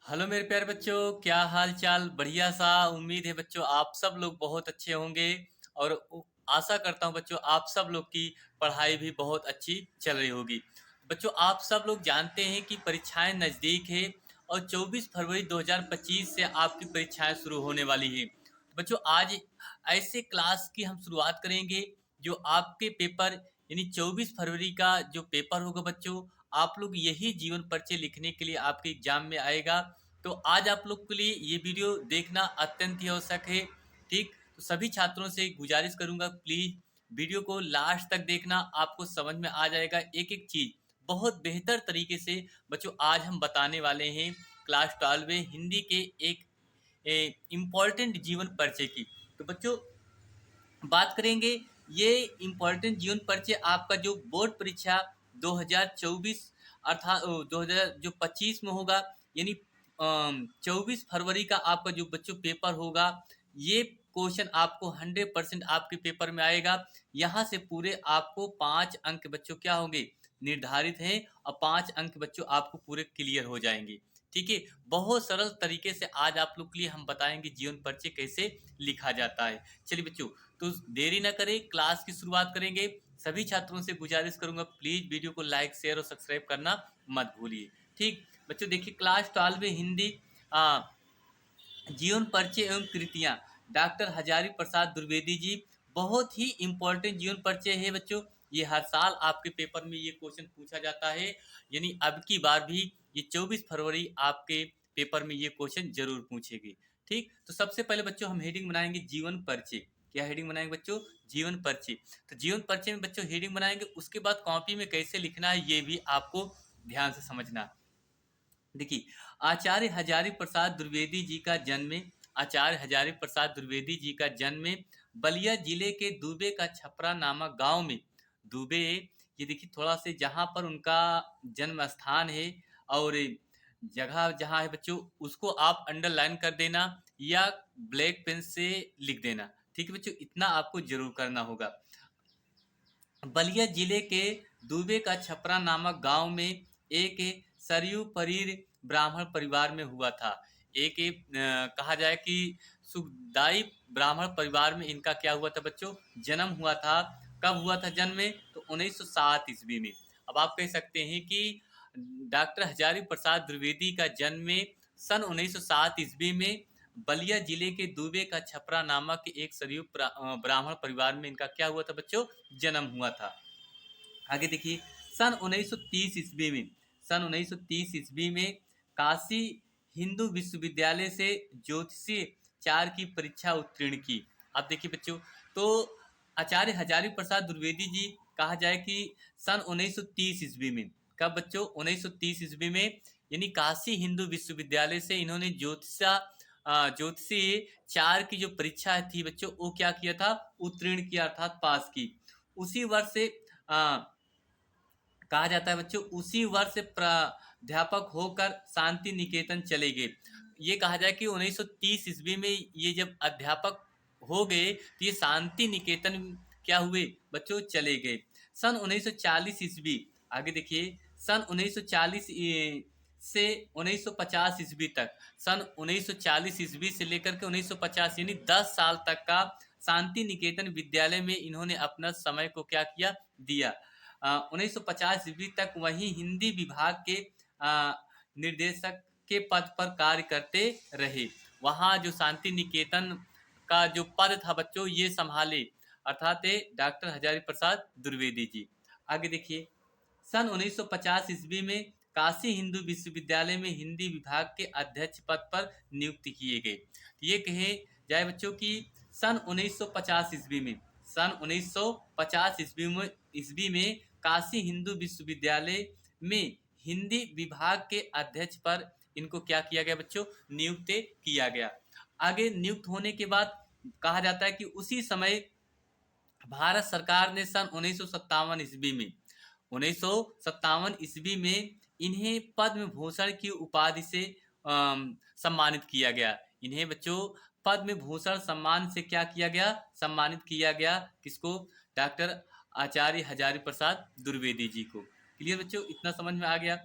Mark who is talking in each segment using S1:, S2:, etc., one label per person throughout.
S1: Hello मेरे प्यारे बच्चों, क्या हाल चाल। बढ़िया सा। उम्मीद है बच्चों आप सब लोग बहुत अच्छे होंगे। और आशा करता हूँ बच्चों आप सब लोग की पढ़ाई भी बहुत अच्छी चल रही होगी। बच्चों आप सब लोग जानते हैं कि परीक्षाएं नज़दीक है और 24 फरवरी 2025 से आपकी परीक्षाएं शुरू होने वाली है। बच्चों आज ऐसे क्लास की हम शुरुआत करेंगे जो आपके पेपर यानी 24 फरवरी का जो पेपर होगा बच्चों, आप लोग यही जीवन परिचय लिखने के लिए आपके एग्जाम में आएगा। तो आज आप लोग के लिए ये वीडियो देखना अत्यंत ही आवश्यक है। ठीक, तो सभी छात्रों से गुजारिश करूंगा प्लीज वीडियो को लास्ट तक देखना, आपको समझ में आ जाएगा एक एक चीज बहुत बेहतर तरीके से। बच्चों आज हम बताने वाले हैं क्लास 12 में हिंदी के एक इम्पॉर्टेंट जीवन परिचय की। तो बच्चों बात करेंगे ये इम्पोर्टेंट जीवन परिचय आपका जो बोर्ड परीक्षा 2024 अर्थात 2000 जो 25 में होगा, यानी 24 फरवरी का आपका जो बच्चों पेपर होगा। ये क्वेश्चन आपको 100% आपके पेपर में आएगा। यहाँ से पूरे आपको 5 अंक बच्चों क्या होंगे निर्धारित हैं और 5 अंक बच्चों आपको पूरे क्लियर हो जाएंगे। ठीक है, बहुत सरल तरीके से आज आप लोग के लिए हम बताएंगे जीवन परिचय कैसे लिखा जाता है। चलिए बच्चों, तो देरी ना करें, क्लास की शुरुआत करेंगे। सभी छात्रों से गुजारिश करूंगा प्लीज वीडियो को लाइक शेयर और सब्सक्राइब करना मत भूलिए। ठीक बच्चों, देखिए क्लास 12 में हिंदी आ, जीवन परिचय एवं कृतियां, डॉक्टर हजारी प्रसाद द्विवेदी जी। बहुत ही इंपॉर्टेंट जीवन परिचय है बच्चों। ये हर साल आपके पेपर में ये क्वेश्चन पूछा जाता है, यानी अब की बार भी ये 24 फरवरी आपके पेपर में ये क्वेश्चन जरूर पूछेगी। ठीक, तो सबसे पहले बच्चों हम हेडिंग बनाएंगे जीवन परिचय। क्या हेडिंग बनाएंगे बच्चों? जीवन परिचय। तो जीवन परिचय में बच्चों हेडिंग बनाएंगे, उसके बाद कॉपी में कैसे लिखना है ये भी आपको ध्यान से समझना। देखिए, आचार्य हजारी प्रसाद द्विवेदी जी का जन्म, आचार्य हजारी प्रसाद द्विवेदी जी का जन्म बलिया जिले के दुबे का छपरा नामक गांव में। दुबे, ये देखिए थोड़ा से जहां पर उनका जन्म स्थान है और जगह जहां है बच्चों उसको आप अंडरलाइन कर देना या ब्लैक पेन से लिख देना। ठीक है बच्चों, इतना आपको जरूर करना होगा। बलिया जिले के दुबे का छपरा नामक गांव में एक सरयू परीर ब्राह्मण परिवार में हुआ था। एक कहा जाए कि सुखदाई ब्राह्मण परिवार में इनका क्या हुआ था बच्चों? जन्म हुआ था। कब हुआ था जन्म में? तो 1907 ईस्वी में। अब आप कह सकते हैं कि डॉक्टर हजारी प्रसाद द्विवेदी का जन्म सन 1907 ईस्वी में बलिया जिले के दुबे का छपरा नामक एक सरयू ब्राह्मण परिवार में इनका क्या हुआ था बच्चों? जन्म हुआ था। आगे देखिए, सन 1930 ईस्वी में, सन 1930 ईस्वी में काशी हिंदू विश्वविद्यालय से ज्योतिषीय 4 की परीक्षा उत्तीर्ण की। अब देखिए बच्चों, तो आचार्य हजारी प्रसाद द्विवेदी जी कहा जाए कि सन 1930 ईस्वी में, कब बच्चों? 1930 ईस्वी में, यानी काशी हिंदू विश्वविद्यालय से इन्होंने ज्योतिषीय 4 की जो परीक्षा थी बच्चों वो क्या किया था? उत्तीर्ण किया अर्थात पास की। उसी वर्ष से कहा जाता है बच्चों, उसी वर्ष प्राध्यापक होकर शांति निकेतन चले गए। ये कहा जाए कि 1930 ईस्वी में ये जब अध्यापक हो गए तो ये शांति निकेतन क्या हुए बच्चों? चले गए। सन 1940 ईस्वी, आगे देखिए, सन 1940 से 1950 ईस्वी तक, सन 1940 ईस्वी से लेकर के 1950 यानी 10 साल तक का शांति निकेतन विद्यालय में इन्होंने अपना समय को क्या किया? दिया। 1950 ईस्वी तक वहीं हिंदी विभाग के निर्देशक के पद पर कार्य करते रहे। वहाँ जो शांति निकेतन का जो पद था बच्चों ये संभाले अर्थात डॉक्टर हजारी प्रसाद द्विवेदी जी। आगे देखिए, सन 1950 ईस्वी में काशी हिंदू विश्वविद्यालय में हिंदी विभाग के अध्यक्ष पद पर नियुक्त किए गए। ये कहे जाए बच्चों कि सन 1950 ईस्वी में, सन 1950 ईस्वी में काशी हिंदू विश्वविद्यालय में हिंदी विभाग के अध्यक्ष पर इनको क्या किया गया बच्चों? नियुक्त किया गया। आगे नियुक्त होने के बाद कहा जाता है कि उसी समय भारत सरकार ने सन 1957 ईस्वी में, 1957 ईस्वी में इन्हें पद्म भूषण की उपाधि से सम्मानित किया गया। इन्हें बच्चों पद्म भूषण सम्मान से क्या किया गया? सम्मानित किया गया। किसको? डॉक्टर आचार्य हजारी प्रसाद द्विवेदी जी को। क्लियर बच्चों, इतना समझ में आ गया।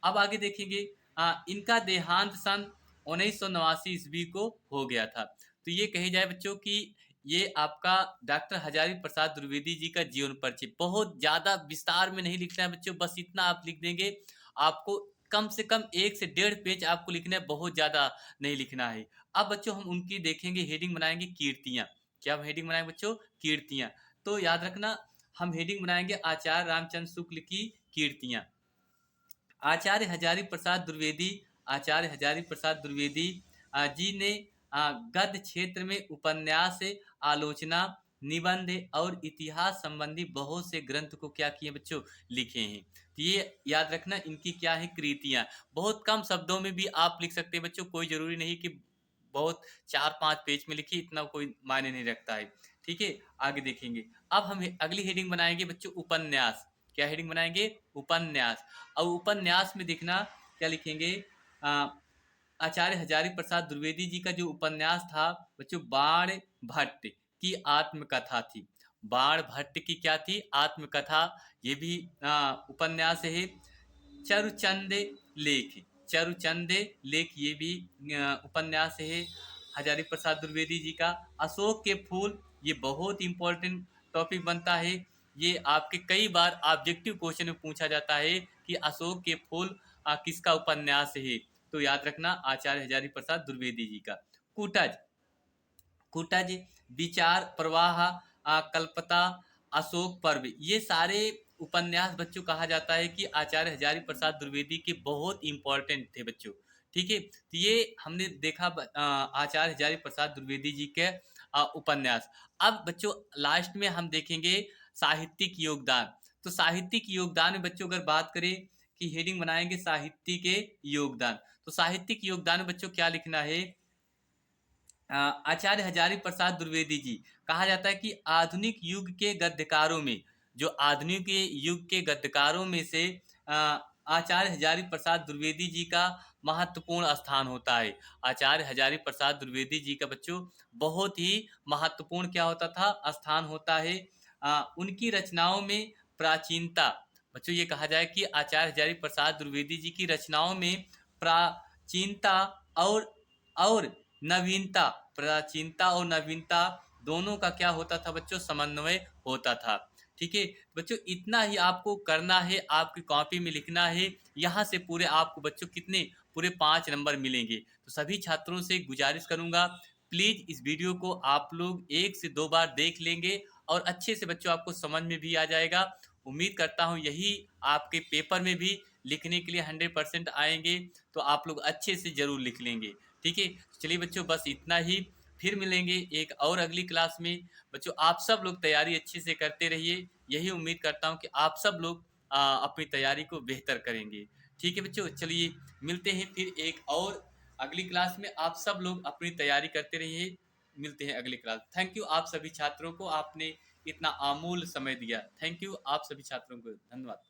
S1: अब आगे देखेंगे, इनका देहांत सन 1989 ईस्वी को हो गया था। तो ये कही जाए बच्चों कि ये आपका डॉक्टर हजारी प्रसाद द्विवेदी जी का जीवन परिचय, बहुत ज़्यादा विस्तार में नहीं लिखना है बच्चों, बस इतना आप लिख देंगे। आपको कम से कम 1 से डेढ़ पेज आपको लिखना है, बहुत ज़्यादा नहीं लिखना है। अब बच्चों हम उनकी देखेंगे, हेडिंग बनाएँगे कीर्तियाँ। क्या हेडिंग बनाएँगे बच्चों? कीर्तियाँ। तो याद रखना, हम हेडिंग बनाएँगे आचार्य रामचंद्र शुक्ल की कीर्तियाँ। आचार्य हजारी प्रसाद द्विवेदी, आचार्य हजारी प्रसाद द्विवेदी जी ने गद्य क्षेत्र में उपन्यास, आलोचना, निबंध और इतिहास संबंधी बहुत से ग्रंथ को क्या किए बच्चों? लिखे हैं। तो ये याद रखना, इनकी क्या है? कृतियाँ। बहुत कम शब्दों में भी आप लिख सकते हैं बच्चों, कोई जरूरी नहीं कि बहुत 4-5 पेज में लिखिए, इतना कोई मायने नहीं रखता है। ठीक है, आगे देखेंगे। अब हम अगली हेडिंग बनाएंगे बच्चों उपन्यास। क्या हेडिंग बनाएंगे? उपन्यास। और उपन्यास में देखना क्या लिखेंगे? अ, आचार्य हजारी प्रसाद द्विवेदी जी का जो उपन्यास था बच्चों, बाण भट्ट की आत्मकथा थी। बाण भट्ट की क्या थी? आत्मकथा। ये भी उपन्यास है। चरुचंद लेख, चरुचंद लेख ये भी उपन्यास है हजारी प्रसाद द्विवेदी जी का। अशोक के फूल, ये बहुत इंपॉर्टेंट टॉपिक बनता है। ये आपके कई बार ऑब्जेक्टिव क्वेश्चन में पूछा जाता है कि अशोक के फूल किसका उपन्यास है? तो याद रखना, आचार्य हजारी प्रसाद द्विवेदी जी का। कुटज, कुटज, विचार प्रवाह, कल्पता, अशोक पर्व, ये सारे उपन्यास बच्चों कहा जाता है कि आचार्य हजारी प्रसाद द्विवेदी के बहुत इंपॉर्टेंट थे बच्चों। ठीक है, तो ये हमने देखा आचार्य हजारी प्रसाद द्विवेदी जी के उपन्यास। अब बच्चों लास्ट में हम देखेंगे साहित्यिक योगदान। तो साहित्यिक योगदान में बच्चों अगर बात करें कि हेडिंग बनाएंगे साहित्य के योगदान, तो साहित्यिक योगदान में बच्चों क्या लिखना है? आचार्य हजारी प्रसाद द्विवेदी जी, कहा जाता है कि आधुनिक युग के गद्यकारों में, जो आधुनिक युग के गद्यकारों में से आचार्य हजारी प्रसाद द्विवेदी जी का महत्वपूर्ण स्थान होता है। आचार्य हजारी प्रसाद द्विवेदी जी का बच्चों बहुत ही महत्वपूर्ण क्या होता था? स्थान होता है। उनकी रचनाओं में प्राचीनता, बच्चों ये कहा जाए कि आचार्य हजारी प्रसाद द्विवेदी जी की रचनाओं में प्राचीनता और नवीनता, प्राचीनता और नवीनता दोनों का क्या होता था बच्चों? समन्वय होता था। ठीक है बच्चों, इतना ही आपको करना है, आपकी कॉपी में लिखना है। यहाँ से पूरे आपको बच्चों कितने? पूरे 5 नंबर मिलेंगे। तो सभी छात्रों से गुजारिश करूंगा, प्लीज इस वीडियो को आप लोग 1 से 2 बार देख लेंगे और अच्छे से बच्चों आपको समझ में भी आ जाएगा। उम्मीद करता हूँ यही आपके पेपर में भी लिखने के लिए 100% आएंगे, तो आप लोग अच्छे से जरूर लिख लेंगे। ठीक है, चलिए बच्चों बस इतना ही। फिर मिलेंगे एक और अगली क्लास में। बच्चों आप सब लोग तैयारी अच्छे से करते रहिए, यही उम्मीद करता हूँ कि आप सब लोग अपनी तैयारी को बेहतर करेंगे। ठीक है बच्चों, चलिए मिलते हैं फिर एक और अगली क्लास में। आप सब लोग अपनी तैयारी करते रहिए, मिलते हैं अगली क्लास। थैंक यू आप सभी छात्रों को, आपने इतना अमूल्य समय दिया। थैंक यू आप सभी छात्रों को, धन्यवाद।